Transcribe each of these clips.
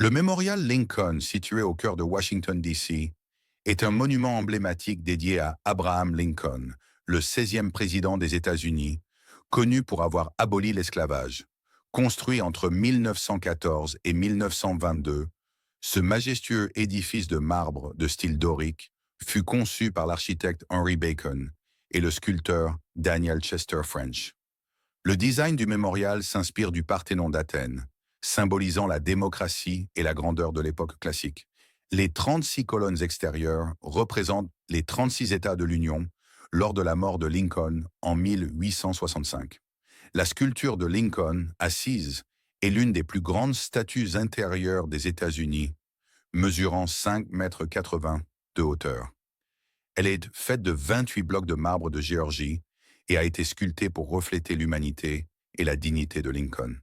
Le mémorial Lincoln, situé au cœur de Washington, D.C., est un monument emblématique dédié à Abraham Lincoln, le 16e président des États-Unis, connu pour avoir aboli l'esclavage. Construit entre 1914 et 1922, ce majestueux édifice de marbre de style dorique fut conçu par l'architecte Henry Bacon et le sculpteur Daniel Chester French. Le design du mémorial s'inspire du Parthénon d'Athènes, symbolisant la démocratie et la grandeur de l'époque classique. Les 36 colonnes extérieures représentent les 36 États de l'Union lors de la mort de Lincoln en 1865. La sculpture de Lincoln, assise, est l'une des plus grandes statues intérieures des États-Unis, mesurant 5,80 m de hauteur. Elle est faite de 28 blocs de marbre de Géorgie et a été sculptée pour refléter l'humanité et la dignité de Lincoln.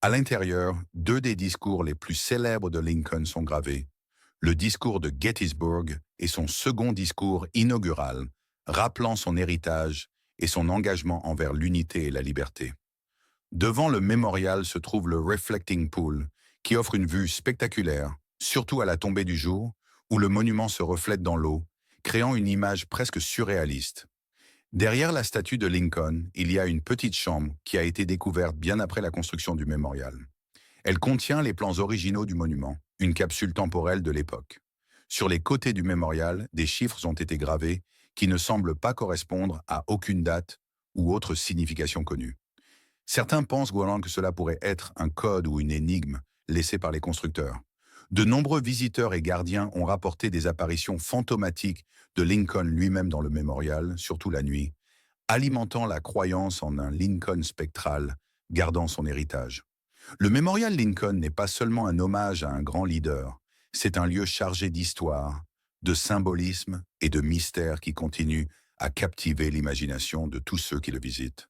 À l'intérieur, deux des discours les plus célèbres de Lincoln sont gravés, le discours de Gettysburg et son second discours inaugural, rappelant son héritage et son engagement envers l'unité et la liberté. Devant le mémorial se trouve le Reflecting Pool, qui offre une vue spectaculaire, surtout à la tombée du jour, où le monument se reflète dans l'eau, créant une image presque surréaliste. Derrière la statue de Lincoln, il y a une petite chambre qui a été découverte bien après la construction du mémorial. Elle contient les plans originaux du monument, une capsule temporelle de l'époque. Sur les côtés du mémorial, des chiffres ont été gravés qui ne semblent pas correspondre à aucune date ou autre signification connue. Certains pensent Golan que cela pourrait être un code ou une énigme laissée par les constructeurs. De nombreux visiteurs et gardiens ont rapporté des apparitions fantomatiques de Lincoln lui-même dans le mémorial, surtout la nuit, alimentant la croyance en un Lincoln spectral, gardant son héritage. Le mémorial Lincoln n'est pas seulement un hommage à un grand leader, c'est un lieu chargé d'histoire, de symbolisme et de mystère qui continue à captiver l'imagination de tous ceux qui le visitent.